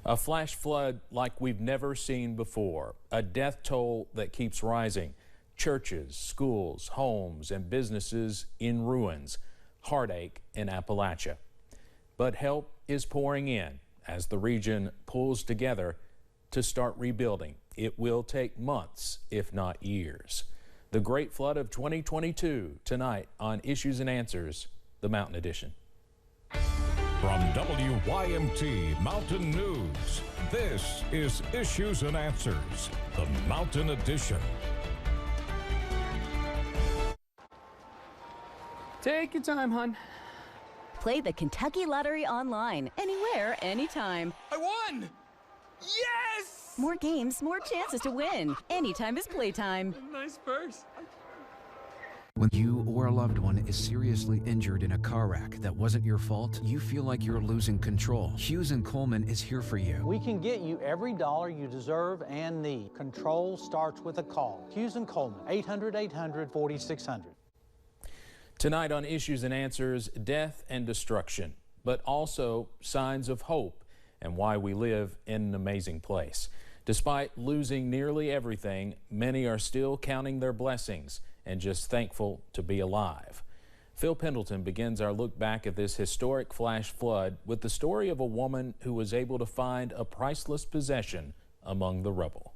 A flash flood like we've never seen before, a death toll that keeps rising. Churches, schools, homes, and businesses in ruins. Heartache in Appalachia. But help is pouring in as the region pulls together to start rebuilding. It will take months, if not years. The Great Flood of 2022 tonight on Issues and Answers, the Mountain Edition. From WYMT Mountain News, this is Issues and Answers, the Mountain Edition. Take your time, hon. Play the Kentucky Lottery online, anywhere, anytime. I won! Yes! More games, more chances to win. Anytime is playtime. Nice purse. When you or a loved one is seriously injured in a car wreck that wasn't your fault, you feel like you're losing control. Hughes & Coleman is here for you. We can get you every dollar you deserve and need. Control starts with a call. Hughes & Coleman, 800-800-4600. Tonight on Issues and Answers, death and destruction, but also signs of hope and why we live in an amazing place. Despite losing nearly everything, many are still counting their blessings and just thankful to be alive. Phil Pendleton begins our look back at this historic flash flood with the story of a woman who was able to find a priceless possession among the rubble.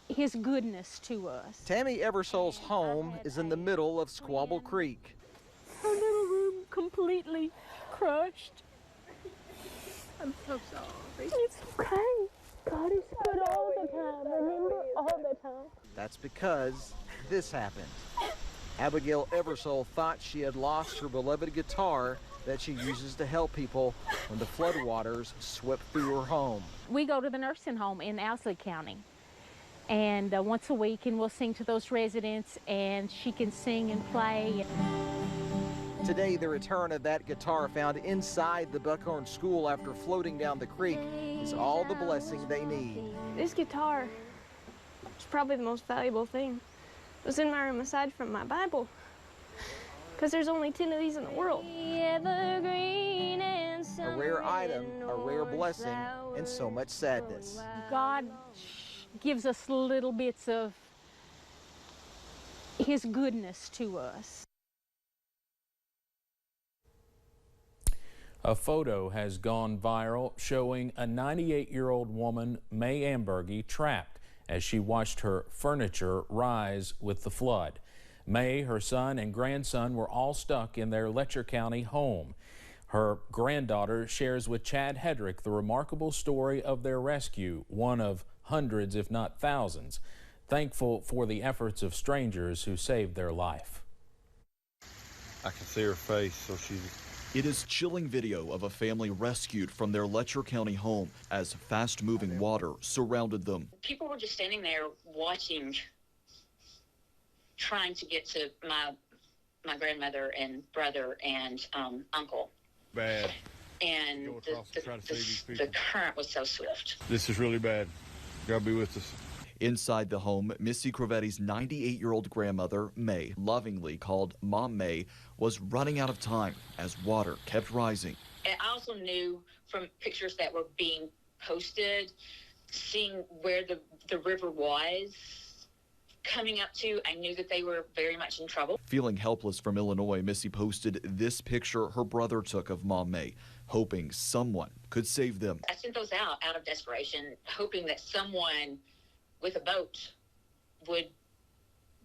His goodness to us. Tammy Eversole's home is in the middle of Squabble Creek. Her little room completely crushed. I'm so sorry. It's okay. God is good all the time. Remember, all the time. That's because this happened. Abigail Eversole thought she had lost her beloved guitar that she uses to help people when the floodwaters swept through her home. We go to the nursing home in Owsley County, and once a week, and we'll sing to those residents, and she can sing and play. Today, the return of that guitar found inside the Buckhorn School after floating down the creek is all the blessing they need. This guitar is probably the most valuable thing. It was in my room aside from my Bible, because there's only 10 of these in the world. A rare item, a rare blessing, and so much sadness. God gives us little bits of His goodness to us. A photo has gone viral showing a 98-year-old woman, May Ambergy, trapped as she watched her furniture rise with the flood. May, her son, and grandson were all stuck in their Letcher County home. Her granddaughter shares with Chad Hedrick the remarkable story of their rescue, one of hundreds, if not thousands. Thankful for the efforts of strangers who saved their life. I can see her face, so she's... It is chilling video of a family rescued from their Letcher County home as fast-moving water surrounded them. People were just standing there watching, trying to get to my grandmother and brother and uncle. Bad. And the current was so swift. This is really bad. God be with us. Inside the home, Missy Crovetti's 98-year-old grandmother, May, lovingly called Mom May, was running out of time as water kept rising. And I also knew from pictures that were being posted, seeing where the river was coming up to, I knew that they were very much in trouble. Feeling helpless from Illinois, Missy posted this picture her brother took of Mom May, hoping someone could save them. I sent those out of desperation, hoping that someone with a boat would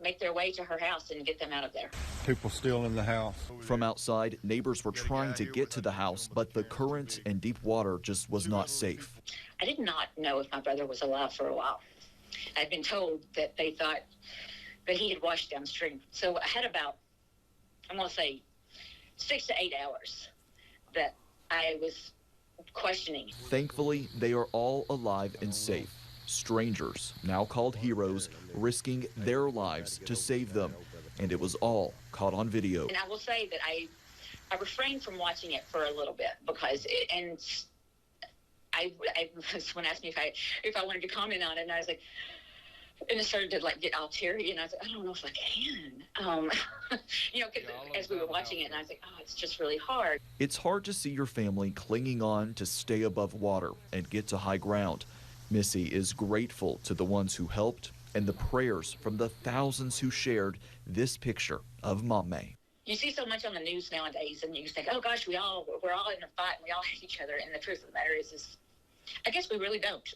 make their way to her house and get them out of there. People still in the house. From outside, neighbors were trying to get to the house, but the current and deep water just was not safe. I did not know if my brother was alive for a while. I'd been told that they thought that he had washed downstream. So I had about, I'm going to say, 6 to 8 hours that I was questioning. Thankfully, they are all alive and safe. Strangers, now called heroes, risking their lives to save them. And it was all caught on video. And I will say that I refrained from watching it for a little bit because someone asked me if I wanted to comment on it, and I was like, And it started to like get all teary, and I was like, I don't know if I can. You know, as we were watching it, and I was like, oh, it's just really hard. It's hard to see your family clinging on to stay above water and get to high ground. Missy is grateful to the ones who helped and the prayers from the thousands who shared this picture of Mom May. You see so much on the news nowadays, and you think, oh gosh, we're all in a fight, and we all hate each other. And the truth of the matter is I guess we really don't.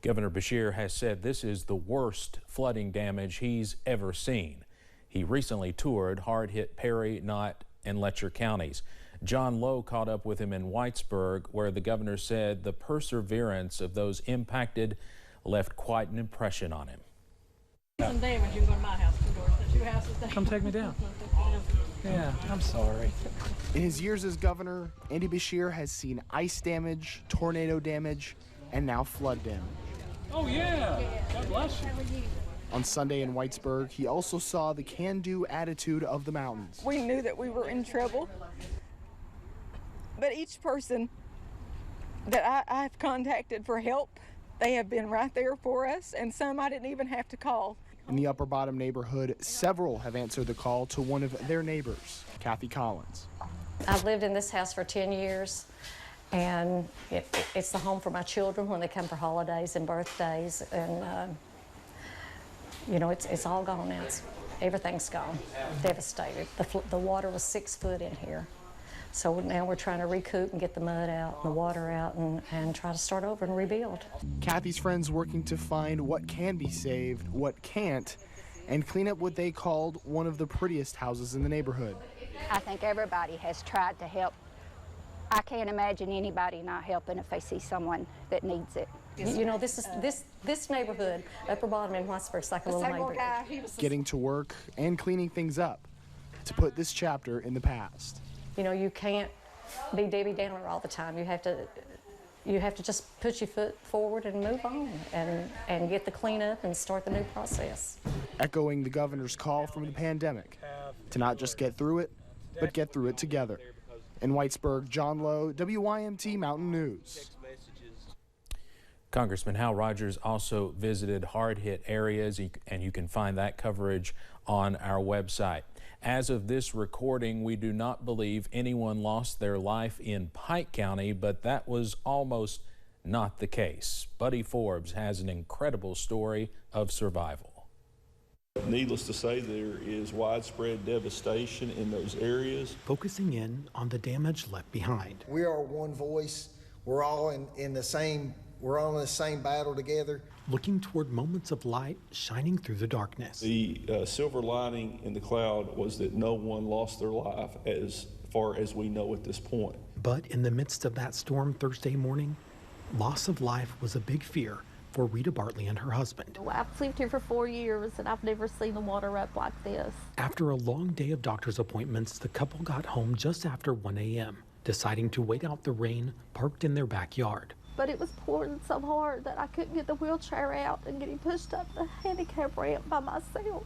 Governor Beshear has said this is the worst flooding damage he's ever seen. He recently toured hard-hit Perry, Knott, and Letcher counties. John Lowe caught up with him in Whitesburg, where the governor said the perseverance of those impacted left quite an impression on him. Some damage, you can go to my house, the 2 houses down. Come take me down. Yeah, I'm sorry. In his years as governor, Andy Beshear has seen ice damage, tornado damage, and now flood damage. Oh, yeah. God bless you. On Sunday in Whitesburg, he also saw the can-do attitude of the mountains. We knew that we were in trouble, but each person that I've contacted for help, they have been right there for us, and some I didn't even have to call. In the Upper Bottom neighborhood, several have answered the call to one of their neighbors, Kathy Collins. I've lived in this house for 10 years, and it's the home for my children when they come for holidays and birthdays, and you know, it's all gone now. Everything's gone, devastated. The water was 6 foot in here. So now we're trying to recoup and get the mud out and the water out and try to start over and rebuild. Kathy's friends working to find what can be saved, what can't, and clean up what they called one of the prettiest houses in the neighborhood. I think everybody has tried to help. I can't imagine anybody not helping if they see someone that needs it. You know, this neighborhood, Upper Bottom in Whitesburg, is like a little neighborhood. Getting to work and cleaning things up to put this chapter in the past. You know, you can't be Debbie Downer all the time. You have to just put your foot forward and move on and get the cleanup and start the new process. Echoing the governor's call from the pandemic to not just get through it, but get through it together. In Whitesburg, John Lowe, WYMT Mountain News. Congressman Hal Rogers also visited hard-hit areas, and you can find that coverage on our website. As of this recording, we do not believe anyone lost their life in Pike County, but that was almost not the case. Buddy Forbes has an incredible story of survival. Needless to say, there is widespread devastation in those areas. Focusing in on the damage left behind. We are one voice. We're all in the same battle together. Looking toward moments of light shining through the darkness. The silver lining in the cloud was that no one lost their life as far as we know at this point. But in the midst of that storm Thursday morning, loss of life was a big fear for Rita Bartley and her husband. I've lived here for 4 years and I've never seen the water up like this. After a long day of doctor's appointments, the couple got home just after 1 a.m., deciding to wait out the rain parked in their backyard. But it was pouring so hard that I couldn't get the wheelchair out and getting pushed up the handicap ramp by myself.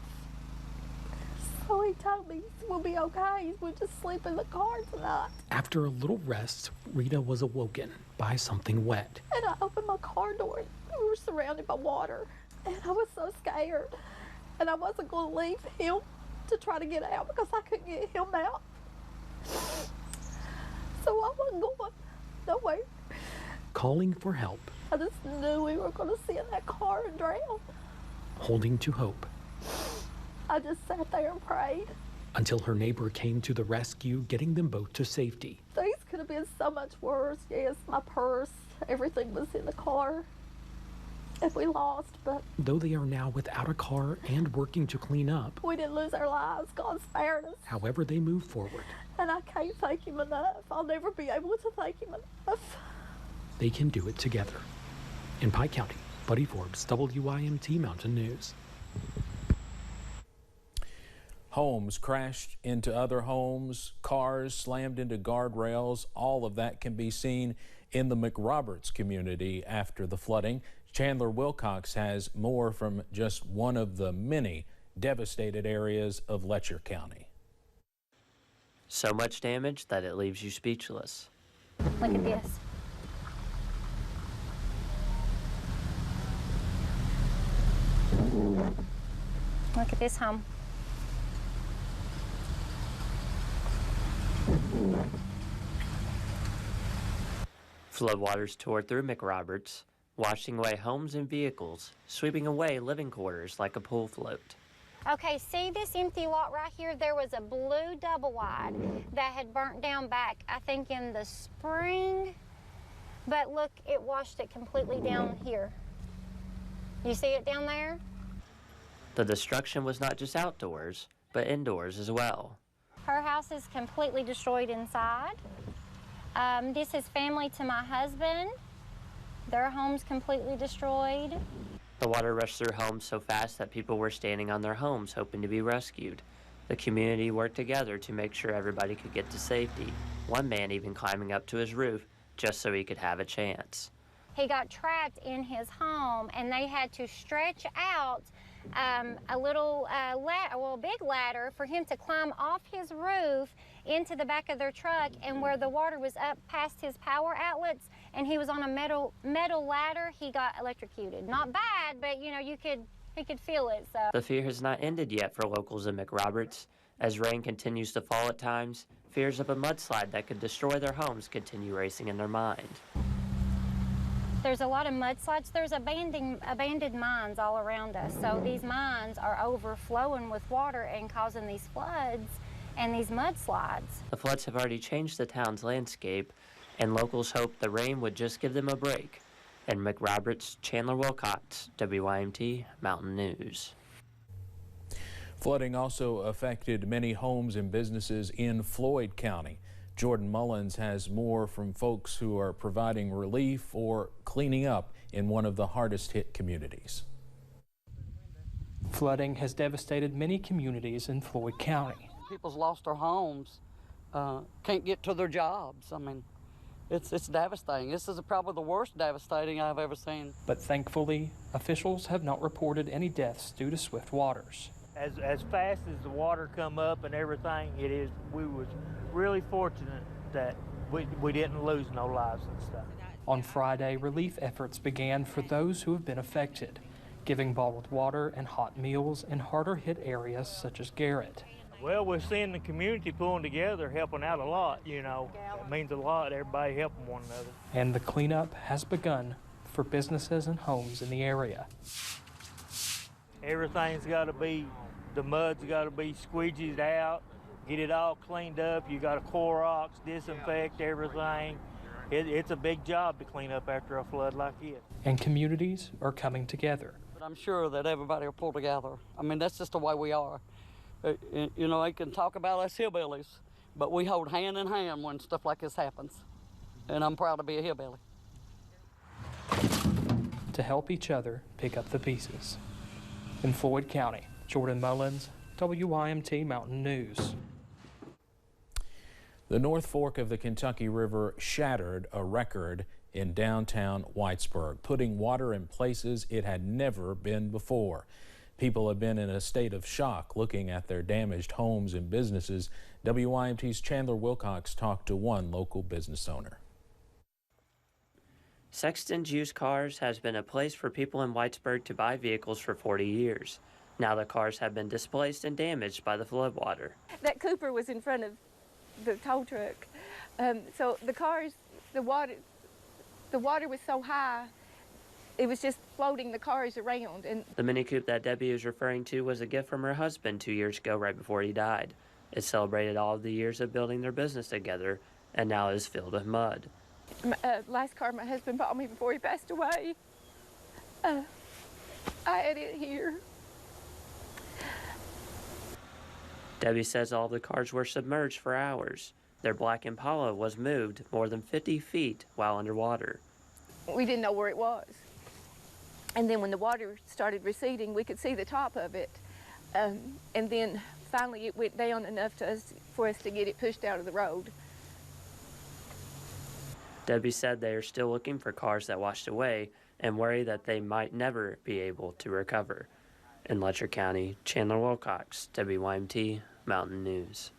So he told me we'll be okay. We'll just sleep in the car tonight. After a little rest, Rita was awoken by something wet. And I opened my car door and we were surrounded by water. And I was so scared. And I wasn't going to leave him to try to get out because I couldn't get him out. So I wasn't going nowhere. Calling for help. I just knew we were going to sit in that car and drown. Holding to hope. I just sat there and prayed. Until her neighbor came to the rescue, getting them both to safety. Things could have been so much worse. Yes, my purse, everything was in the car. If we lost, but... Though they are now without a car and working to clean up. We didn't lose our lives. God spared us. However, they move forward. And I can't thank him enough. I'll never be able to thank him enough. They can do it together. In Pike County, Buddy Forbes, WYMT Mountain News. Homes crashed into other homes, cars slammed into guardrails. All of that can be seen in the McRoberts community after the flooding. Chandler Wilcox has more from just one of the many devastated areas of Letcher County. So much damage that it leaves you speechless. Look at this. Look at this home. Floodwaters tore through McRoberts, washing away homes and vehicles, sweeping away living quarters like a pool float. Okay, see this empty lot right here? There was a blue double wide that had burnt down back, I think in the spring. But look, it washed it completely down here. You see it down there? The destruction was not just outdoors, but indoors as well. Her house is completely destroyed inside. This is family to my husband. Their home's completely destroyed. The water rushed through homes so fast that people were standing on their homes hoping to be rescued. The community worked together to make sure everybody could get to safety. One man even climbing up to his roof just so he could have a chance. He got trapped in his home and they had to stretch out a little, big ladder for him to climb off his roof into the back of their truck, and where the water was up past his power outlets and he was on a metal ladder, he got electrocuted. Not bad, but you know, he could feel it. So The fear has not ended yet for locals in McRoberts. As rain continues to fall at times, fears of a mudslide that could destroy their homes continue racing in their mind. there's a lot of mudslides. There's abandoned mines all around us. So these mines are overflowing with water and causing these floods and these mudslides. The floods have already changed the town's landscape, and locals hope the rain would just give them a break. In McRoberts, Chandler Wilcox, WYMT Mountain News. Flooding also affected many homes and businesses in Floyd County. Jordan Mullins has more from folks who are providing relief or cleaning up in one of the hardest hit communities. Flooding has devastated many communities in Floyd County. People's lost their homes, can't get to their jobs. I mean, it's devastating. This is probably the worst devastating I've ever seen. But thankfully, officials have not reported any deaths due to swift waters. As fast as the water come up and everything, we was really fortunate that we didn't lose no lives and stuff. On Friday, relief efforts began for those who have been affected, giving bottled water and hot meals in harder hit areas such as Garrett. Well, we're seeing the community pulling together, helping out a lot, you know. It means a lot, everybody helping one another. And the cleanup has begun for businesses and homes in the area. Everything's got to be, the mud's got to be squeegeed out, get it all cleaned up. You got to Clorox, disinfect everything. It's a big job to clean up after a flood like this. And communities are coming together. But I'm sure that everybody will pull together. I mean, that's just the way we are. You know, they can talk about us hillbillies, but we hold hand in hand when stuff like this happens. And I'm proud to be a hillbilly. To help each other pick up the pieces. In Floyd County, Jordan Mullins, WYMT Mountain News. The North Fork of the Kentucky River shattered a record in downtown Whitesburg, putting water in places it had never been before. People have been in a state of shock looking at their damaged homes and businesses. WYMT's Chandler Wilcox talked to one local business owner. Sexton's Used Cars has been a place for people in Whitesburg to buy vehicles for 40 years. Now the cars have been displaced and damaged by the floodwater. That Cooper was in front of the tow truck. So the cars, the water was so high, it was just floating the cars around. And the Mini Coupe that Debbie is referring to was a gift from her husband 2 years ago, right before he died. It celebrated all of the years of building their business together, and now is filled with mud. Last car my husband bought me before he passed away, I had it here. Debbie says all the cars were submerged for hours. Their black Impala was moved more than 50 feet while underwater. We didn't know where it was. And then when the water started receding, we could see the top of it. And then finally it went down enough for us to get it pushed out of the road. Debbie said they are still looking for cars that washed away and worry that they might never be able to recover. In Letcher County, Chandler Wilcox, WYMT Mountain News.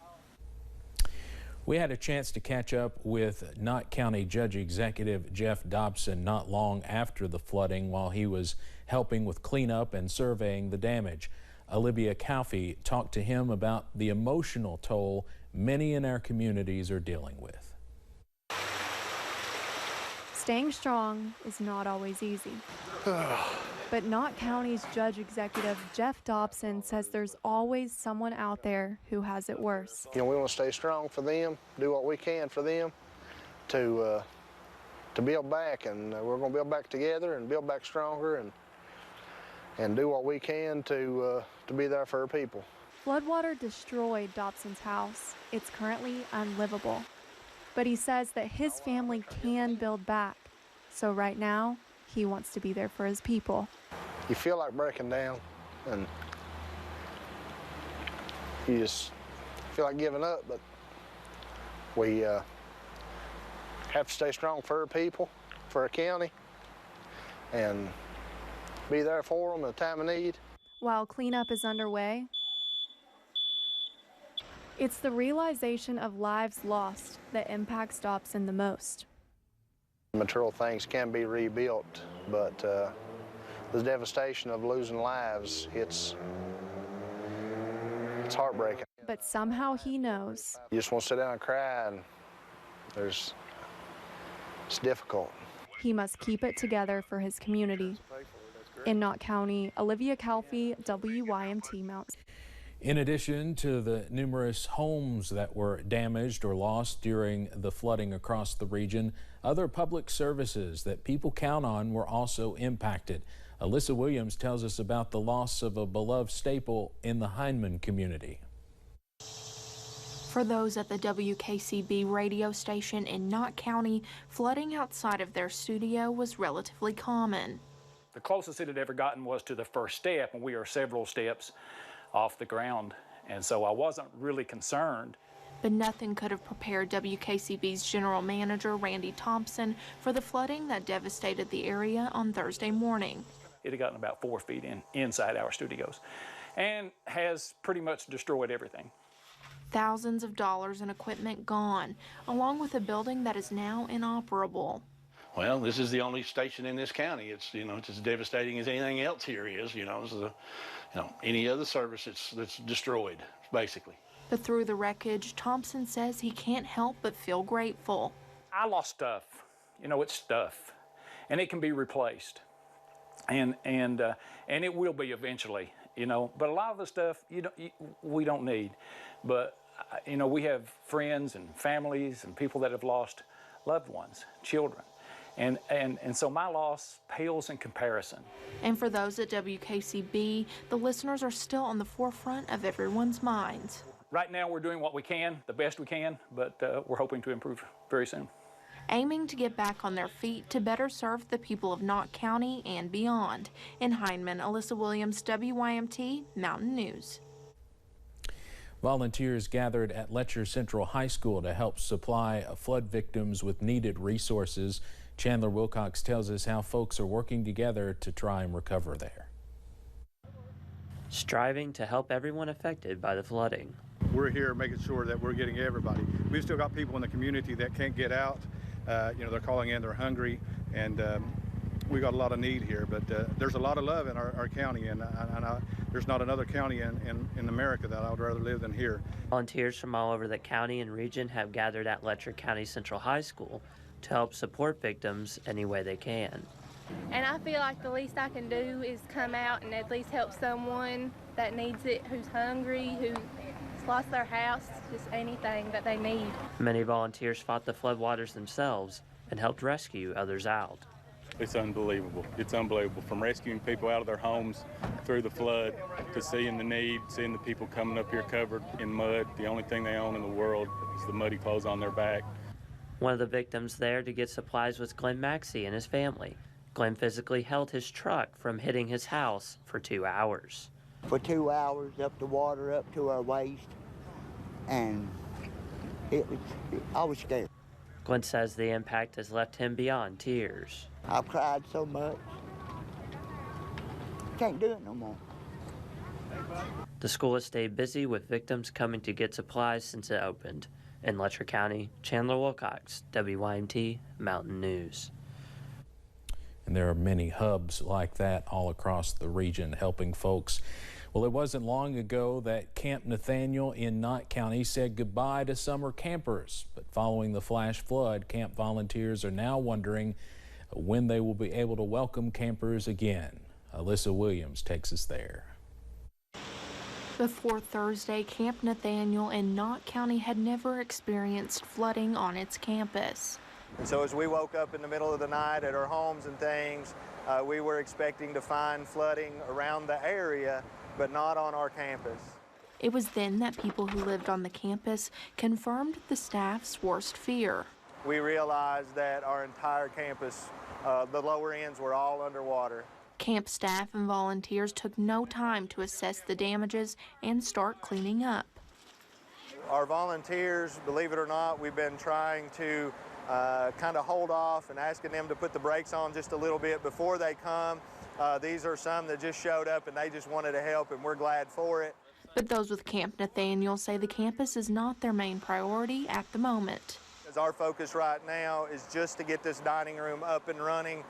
We had a chance to catch up with Knott County Judge Executive Jeff Dobson not long after the flooding while he was helping with cleanup and surveying the damage. Olivia Calfee talked to him about the emotional toll many in our communities are dealing with. Staying strong is not always easy. But Knott County's Judge Executive Jeff Dobson says there's always someone out there who has it worse. You know, we want to stay strong for them, do what we can for them to build back, and we're going to build back together and build back stronger and do what we can to be there for our people. Floodwater destroyed Dobson's house. It's currently unlivable. But he says that his family can build back. So right now, he wants to be there for his people. You feel like breaking down, and you just feel like giving up, but we have to stay strong for our people, for our county, and be there for them at a time of need. While cleanup is underway, it's the realization of lives lost that impacts Dobson the most. Material things can be rebuilt, but the devastation of losing lives, it's heartbreaking. But somehow he knows. You just want to sit down and cry, and it's difficult. He must keep it together for his community. In Knott County, Olivia Calfee, WYMT Mountain. In addition to the numerous homes that were damaged or lost during the flooding across the region, other public services that people count on were also impacted. Alyssa Williams tells us about the loss of a beloved staple in the Hindman community. For those at the WKCB radio station in Knott County, flooding outside of their studio was relatively common. The closest it had ever gotten was to the first step, and we are several steps off the ground, and so I wasn't really concerned. But nothing could have prepared WKCB's general manager, Randy Thompson, for the flooding that devastated the area on Thursday morning. It had gotten about 4 feet inside our studios and has pretty much destroyed everything. Thousands of dollars in equipment gone, along with a building that is now inoperable. Well, this is the only station in this county. It's as devastating as anything else here is. Any other service that's destroyed, basically. But through the wreckage, Thompson says he can't help but feel grateful. I lost stuff. It's stuff, and it can be replaced, and it will be eventually. But a lot of the stuff we don't need. But we have friends and families and people that have lost loved ones, children. And so my loss pales in comparison. And for those at WKCB, the listeners are still on the forefront of everyone's minds. Right now we're doing what we can, the best we can, but we're hoping to improve very soon. Aiming to get back on their feet to better serve the people of Knott County and beyond. In Hindman, Alyssa Williams, WYMT Mountain News. Volunteers gathered at Letcher Central High School to help supply flood victims with needed resources. Chandler Wilcox tells us how folks are working together to try and recover there. Striving to help everyone affected by the flooding. We're here making sure that we're getting everybody. We've still got people in the community that can't get out. They're calling in, they're hungry, and we got a lot of need here. But there's a lot of love in our county, and there's not another county in America that I would rather live than here. Volunteers from all over the county and region have gathered at Letcher County Central High School to help support victims any way they can. And I feel like the least I can do is come out and at least help someone that needs it, who's hungry, who's lost their house, just anything that they need. Many volunteers fought the floodwaters themselves and helped rescue others out. It's unbelievable. It's unbelievable. From rescuing people out of their homes through the flood to seeing the need, seeing the people coming up here covered in mud. The only thing they own in the world is the muddy clothes on their back. One of the victims there to get supplies was Glenn Maxey and his family. Glenn physically held his truck from hitting his house for 2 hours. For 2 hours, up the water up to our waist, and I was scared. Glenn says the impact has left him beyond tears. I've cried so much. Can't do it no more. The school has stayed busy with victims coming to get supplies since it opened. In Letcher County, Chandler Wilcox, WYMT Mountain News. And there are many hubs like that all across the region helping folks Well, it wasn't long ago that Camp Nathaniel in Knott County said goodbye to summer campers. But following the flash flood, camp volunteers are now wondering when they will be able to welcome campers again. Alyssa Williams takes us there. Before Thursday, Camp Nathaniel in Knott County had never experienced flooding on its campus. And so as we woke up in the middle of the night at our homes and things, we were expecting to find flooding around the area, but not on our campus. It was then that people who lived on the campus confirmed the staff's worst fear. We realized that our entire campus, the lower ends were all underwater. Camp staff and volunteers took no time to assess the damages and start cleaning up. Our volunteers, believe it or not, we've been trying to kind of hold off and asking them to put the brakes on just a little bit before they come. These are some that just showed up and they just wanted to help, and we're glad for it. But those with Camp Nathaniel say the campus is not their main priority at the moment. Our focus right now is just to get this dining room up and running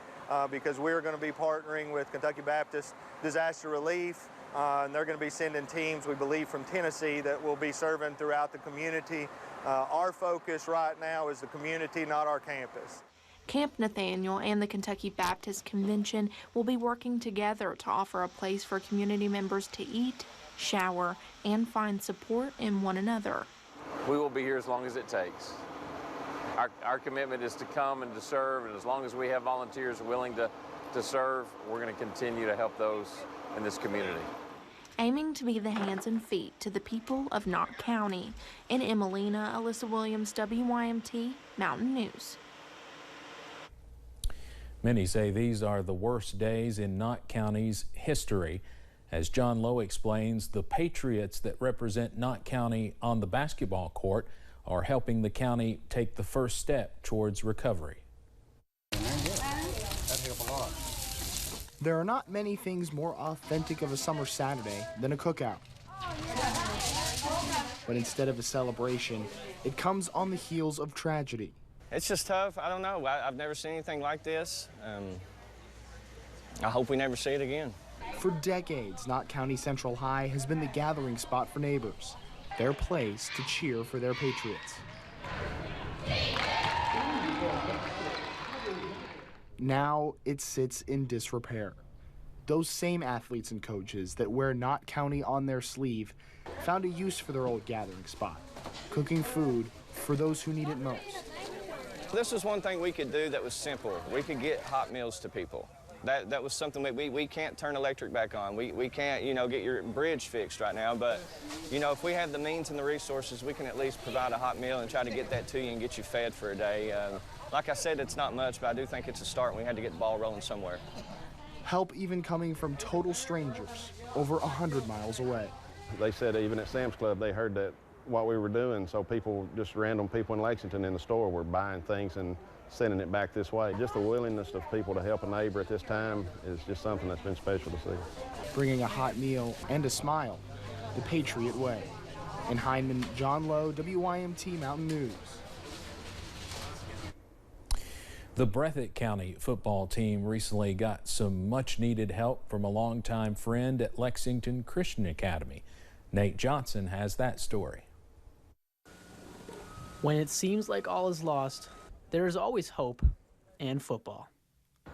because we're going to be partnering with Kentucky Baptist Disaster Relief, and they're going to be sending teams, we believe, from Tennessee that will be serving throughout the community. Our focus right now is the community, not our campus. Camp Nathaniel and the Kentucky Baptist Convention will be working together to offer a place for community members to eat, shower, and find support in one another. We will be here as long as it takes. Our commitment is to come and to serve, and as long as we have volunteers willing to serve, we're going to continue to help those in this community. Aiming to be the hands and feet to the people of Knott County. In Emelina, Alyssa Williams, WYMT, Mountain News. Many say these are the worst days in Knott County's history. As John Lowe explains, the Patriots that represent Knott County on the basketball court are helping the county take the first step towards recovery. There are not many things more authentic of a summer Saturday than a cookout. But instead of a celebration, it comes on the heels of tragedy. It's just tough. I don't know. I've never seen anything like this. I hope we never see it again. For decades, Knott County Central High has been the gathering spot for neighbors, their place to cheer for their Patriots. Now it sits in disrepair. Those same athletes and coaches that wear Knott County on their sleeve found a use for their old gathering spot, cooking food for those who need it most. This was one thing we could do that was simple. We could get hot meals to people. That was something that we can't turn electric back on. We can't, get your bridge fixed right now, but, if we have the means and the resources, we can at least provide a hot meal and try to get that to you and get you fed for a day. Like I said, it's not much, but I do think it's a start, and we had to get the ball rolling somewhere. Help even coming from total strangers over 100 miles away. They said even at Sam's Club they heard that what we were doing, so people, just random people in Lexington in the store were buying things and sending it back this way. Just the willingness of people to help a neighbor at this time is just something that's been special to see. Bringing a hot meal and a smile, the Patriot way. In Hindman, John Lowe, WYMT Mountain News. The Breathitt County football team recently got some much-needed help from a longtime friend at Lexington Christian Academy. Nate Johnson has that story. When it seems like all is lost, there is always hope and football.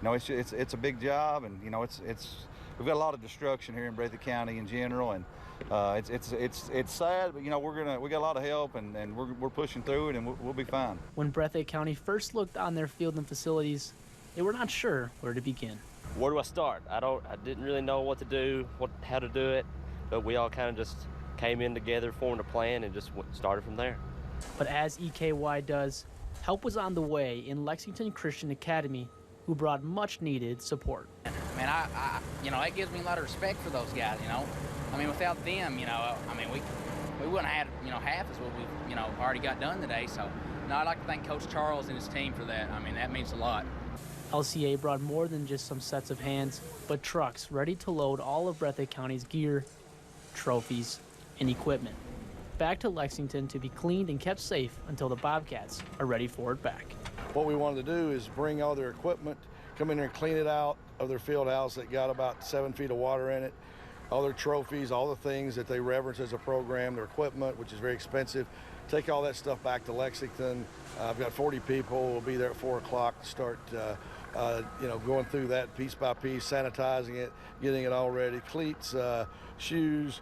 It's a big job, and we've got a lot of destruction here in Breathitt County in general, and it's sad, but we got a lot of help, and we're pushing through it, and we'll be fine. When Breathitt County first looked on their field and facilities, they were not sure where to begin. Where do I start? I didn't really know what to do, how to do it, but we all kind of just came in together, formed a plan, and just started from there. But as EKY does, help was on the way in Lexington Christian Academy, who brought much-needed support. Man, it gives me a lot of respect for those guys, without them, we wouldn't have had, half as what we've, already got done today. So, I'd like to thank Coach Charles and his team for that. That means a lot. LCA brought more than just some sets of hands, but trucks ready to load all of Breathitt County's gear, trophies, and equipment back to Lexington to be cleaned and kept safe until the Bobcats are ready for it back. What we wanted to do is bring all their equipment, come in there and clean it out of their field house that got about 7 feet of water in it, all their trophies, all the things that they reverence as a program, their equipment, which is very expensive. Take all that stuff back to Lexington. I've got 40 people. We'll be there at 4 o'clock to start, going through that piece by piece, sanitizing it, getting it all ready, cleats, shoes,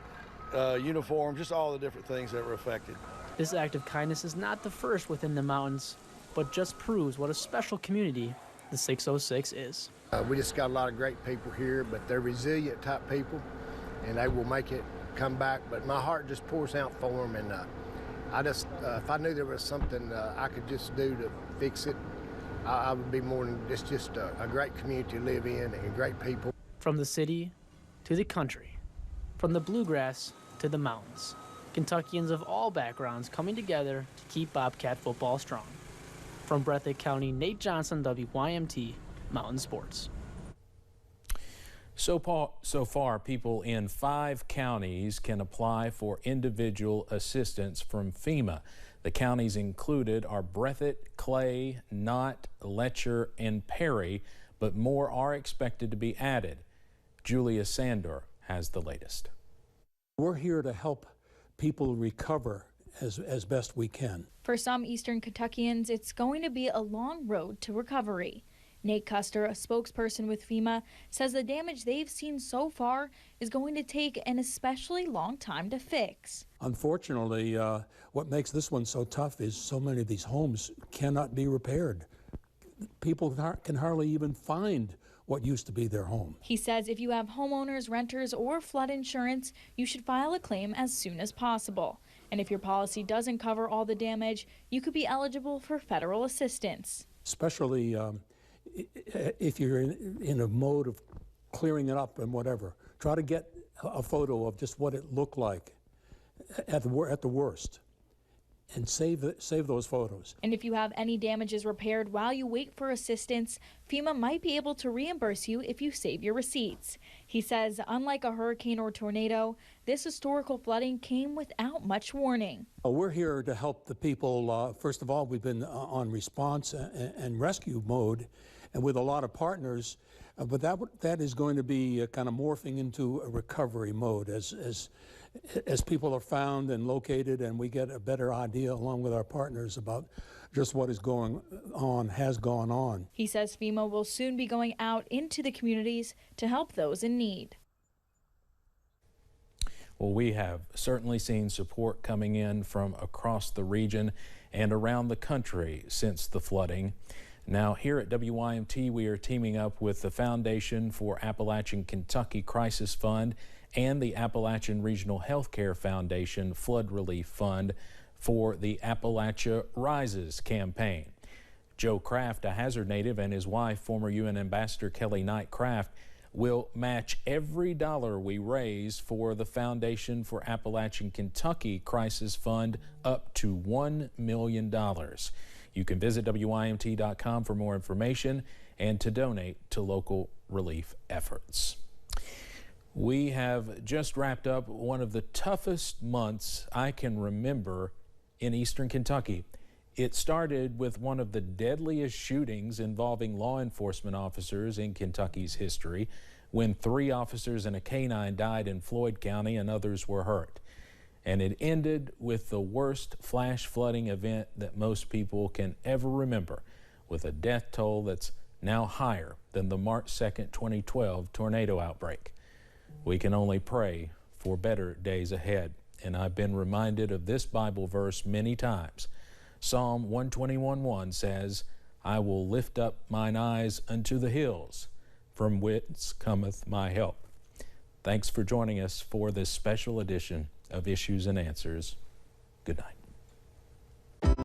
uniforms, just all the different things that were affected. This act of kindness is not the first within the mountains, but just proves what a special community the 606 is. We just got a lot of great people here, but they're resilient type people, and they will make it come back. But my heart just pours out for them, and if I knew there was something I could just do to fix it, I would be more than just a great community to live in and great people. From the city to the country, from the bluegrass to the mountains, Kentuckians of all backgrounds coming together to keep Bobcat football strong. From Breathitt County, Nate Johnson, WYMT Mountain Sports. So far, people in 5 counties can apply for individual assistance from FEMA. The counties included are Breathitt, Clay, Knott, Letcher, and Perry, but more are expected to be added. Julia Sandor has the latest. We're here to help people recover as best we can. For some Eastern Kentuckians, it's going to be a long road to recovery. Nate Custer, a spokesperson with FEMA, says the damage they've seen so far is going to take an especially long time to fix. Unfortunately, what makes this one so tough is so many of these homes cannot be repaired. People can hardly even find what used to be their home. He says if you have homeowners, renters, or flood insurance, you should file a claim as soon as possible. And if your policy doesn't cover all the damage, you could be eligible for federal assistance. Especially if you're in a mode of clearing it up and whatever. Try to get a photo of just what it looked like at the worst, and save those photos. And if you have any damages repaired while you wait for assistance, FEMA might be able to reimburse you if you save your receipts. He says, unlike a hurricane or tornado, this historical flooding came without much warning. We're here to help the people. First of all, we've been on response and rescue mode, and with a lot of partners, but that is going to be kind of morphing into a recovery mode as people are found and located, and we get a better idea along with our partners about just what is going on, has gone on. He says FEMA will soon be going out into the communities to help those in need. Well, we have certainly seen support coming in from across the region and around the country since the flooding. Now, here at WYMT, we are teaming up with the Foundation for Appalachian Kentucky Crisis Fund and the Appalachian Regional Healthcare Foundation Flood Relief Fund for the Appalachia Rises campaign. Joe Kraft, a Hazard native, and his wife, former UN Ambassador Kelly Knight Kraft, will match every dollar we raise for the Foundation for Appalachian Kentucky Crisis Fund up to $1 million. You can visit WYMT.com for more information and to donate to local relief efforts. We have just wrapped up one of the toughest months I can remember in Eastern Kentucky. It started with one of the deadliest shootings involving law enforcement officers in Kentucky's history, when 3 officers and a canine died in Floyd County and others were hurt. And it ended with the worst flash flooding event that most people can ever remember, with a death toll that's now higher than the March 2nd, 2012 tornado outbreak. We can only pray for better days ahead. And I've been reminded of this Bible verse many times. Psalm 121:1 says, I will lift up mine eyes unto the hills, from whence cometh my help. Thanks for joining us for this special edition of Issues and Answers. Good night.